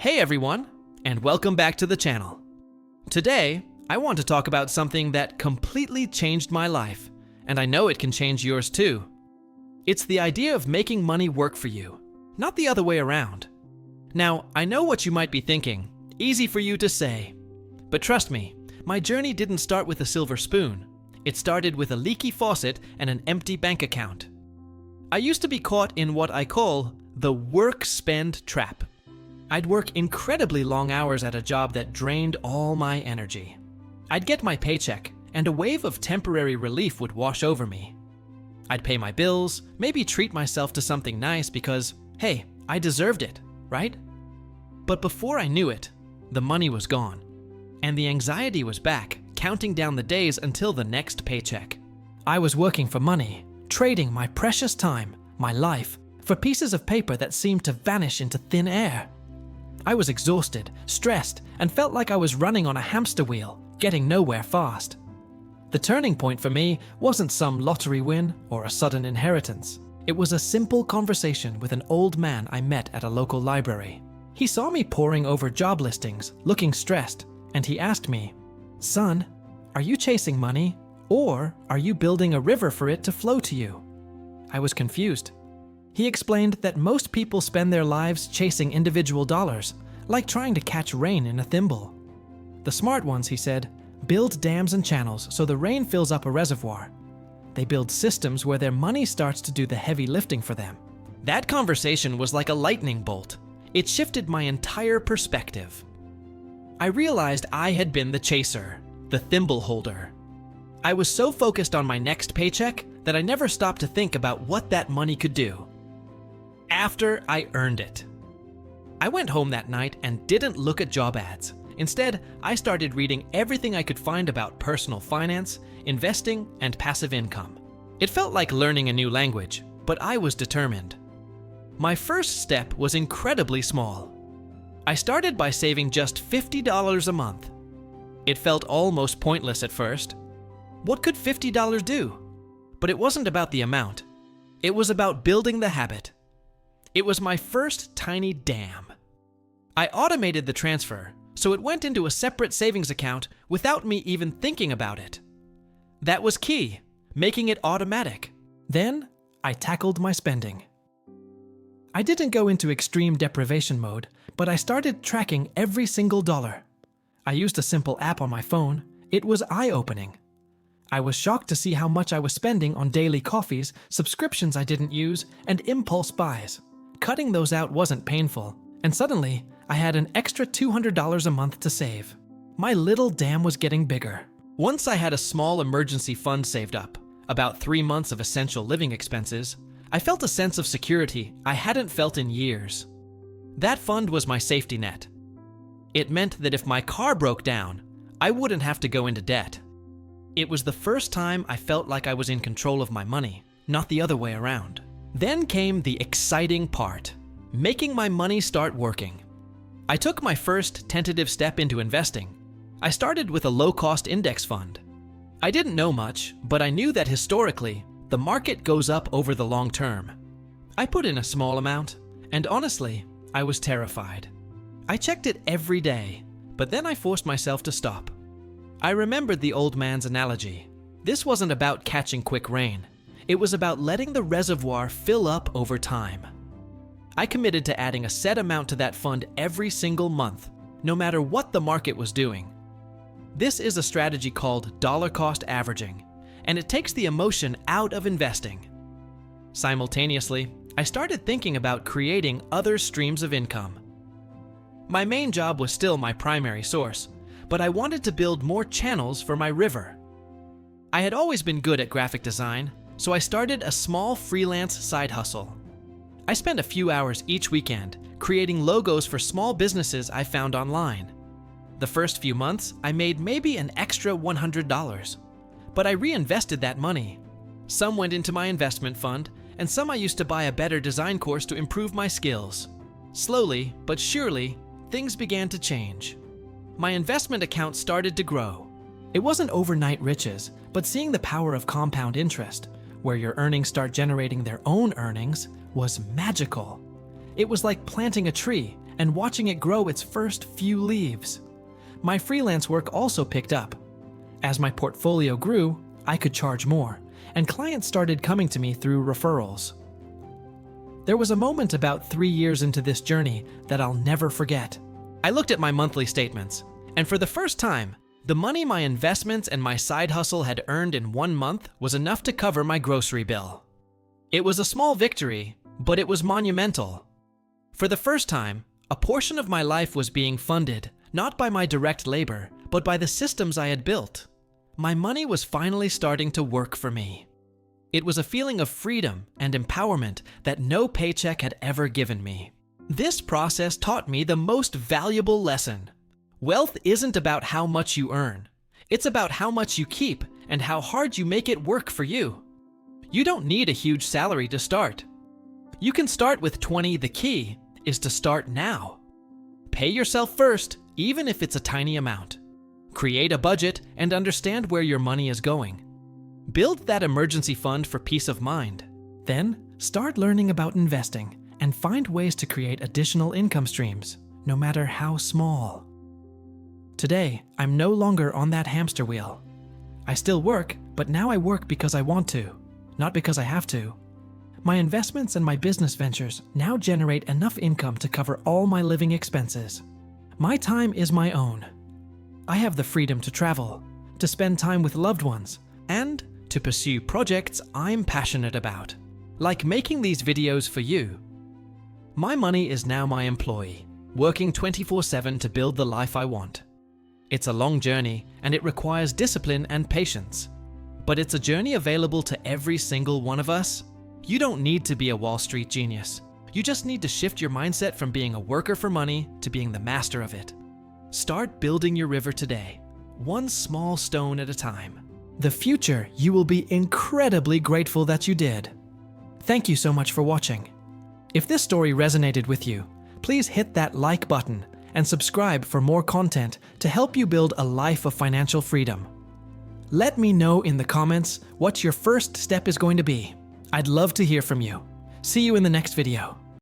Hey everyone, and welcome back to the channel. Today, I want to talk about something that completely changed my life, and I know it can change yours too. It's the idea of making money work for you, not the other way around. Now, I know what you might be thinking, easy for you to say. But trust me, my journey didn't start with a silver spoon. It started with a leaky faucet and an empty bank account. I used to be caught in what I call the work-spend trap. I'd work incredibly long hours at a job that drained all my energy. I'd get my paycheck, and a wave of temporary relief would wash over me. I'd pay my bills, maybe treat myself to something nice because, hey, I deserved it, right? But before I knew it, the money was gone, and the anxiety was back, counting down the days until the next paycheck. I was working for money, trading my precious time, my life, for pieces of paper that seemed to vanish into thin air. I was exhausted, stressed, and felt like I was running on a hamster wheel, getting nowhere fast. The turning point for me wasn't some lottery win or a sudden inheritance. It was a simple conversation with an old man I met at a local library. He saw me poring over job listings, looking stressed, and he asked me, "Son, are you chasing money, or are you building a river for it to flow to you?" I was confused. He explained that most people spend their lives chasing individual dollars, like trying to catch rain in a thimble. The smart ones, he said, build dams and channels so the rain fills up a reservoir. They build systems where their money starts to do the heavy lifting for them. That conversation was like a lightning bolt. It shifted my entire perspective. I realized I had been the chaser, the thimble holder. I was so focused on my next paycheck that I never stopped to think about what that money could do. After I earned it. I went home that night and didn't look at job ads. Instead, I started reading everything I could find about personal finance, investing, and passive income. It felt like learning a new language, but I was determined. My first step was incredibly small. I started by saving just $50 a month. It felt almost pointless at first. What could $50 do? But it wasn't about the amount. It was about building the habit. It was my first tiny dam. I automated the transfer, so it went into a separate savings account without me even thinking about it. That was key, making it automatic. Then, I tackled my spending. I didn't go into extreme deprivation mode, but I started tracking every single dollar. I used a simple app on my phone. It was eye-opening. I was shocked to see how much I was spending on daily coffees, subscriptions I didn't use, and impulse buys. Cutting those out wasn't painful, and suddenly, I had an extra $200 a month to save. My little dam was getting bigger. Once I had a small emergency fund saved up, about 3 months of essential living expenses, I felt a sense of security I hadn't felt in years. That fund was my safety net. It meant that if my car broke down, I wouldn't have to go into debt. It was the first time I felt like I was in control of my money, not the other way around. Then came the exciting part, making my money start working. I took my first tentative step into investing. I started with a low-cost index fund. I didn't know much, but I knew that historically, the market goes up over the long term. I put in a small amount, and honestly, I was terrified. I checked it every day, but then I forced myself to stop. I remembered the old man's analogy. This wasn't about catching quick rain. It was about letting the reservoir fill up over time. I committed to adding a set amount to that fund every single month, no matter what the market was doing. This is a strategy called dollar cost averaging, and it takes the emotion out of investing. Simultaneously, I started thinking about creating other streams of income. My main job was still my primary source, but I wanted to build more channels for my river. I had always been good at graphic design, so I started a small freelance side hustle. I spent a few hours each weekend creating logos for small businesses I found online. The first few months, I made maybe an extra $100, but I reinvested that money. Some went into my investment fund, and some I used to buy a better design course to improve my skills. Slowly, but surely, things began to change. My investment account started to grow. It wasn't overnight riches, but seeing the power of compound interest, where your earnings start generating their own earnings, was magical. It was like planting a tree and watching it grow its first few leaves. My freelance work also picked up. As my portfolio grew, I could charge more, and clients started coming to me through referrals. There was a moment about 3 years into this journey that I'll never forget. I looked at my monthly statements, and for the first time, the money my investments and my side hustle had earned in 1 month was enough to cover my grocery bill. It was a small victory, but it was monumental. For the first time, a portion of my life was being funded, not by my direct labor, but by the systems I had built. My money was finally starting to work for me. It was a feeling of freedom and empowerment that no paycheck had ever given me. This process taught me the most valuable lesson. Wealth isn't about how much you earn. It's about how much you keep and how hard you make it work for you. You don't need a huge salary to start. You can start with 20. The key is to start now. Pay yourself first, even if it's a tiny amount. Create a budget and understand where your money is going. Build that emergency fund for peace of mind. Then, start learning about investing and find ways to create additional income streams, no matter how small. Today, I'm no longer on that hamster wheel. I still work, but now I work because I want to, not because I have to. My investments and my business ventures now generate enough income to cover all my living expenses. My time is my own. I have the freedom to travel, to spend time with loved ones, and to pursue projects I'm passionate about, like making these videos for you. My money is now my employee, working 24/7 to build the life I want. It's a long journey, and it requires discipline and patience. But it's a journey available to every single one of us. You don't need to be a Wall Street genius. You just need to shift your mindset from being a worker for money to being the master of it. Start building your river today, one small stone at a time. The future, you will be incredibly grateful that you did. Thank you so much for watching. If this story resonated with you, please hit that like button and subscribe for more content to help you build a life of financial freedom. Let me know in the comments what your first step is going to be. I'd love to hear from you. See you in the next video.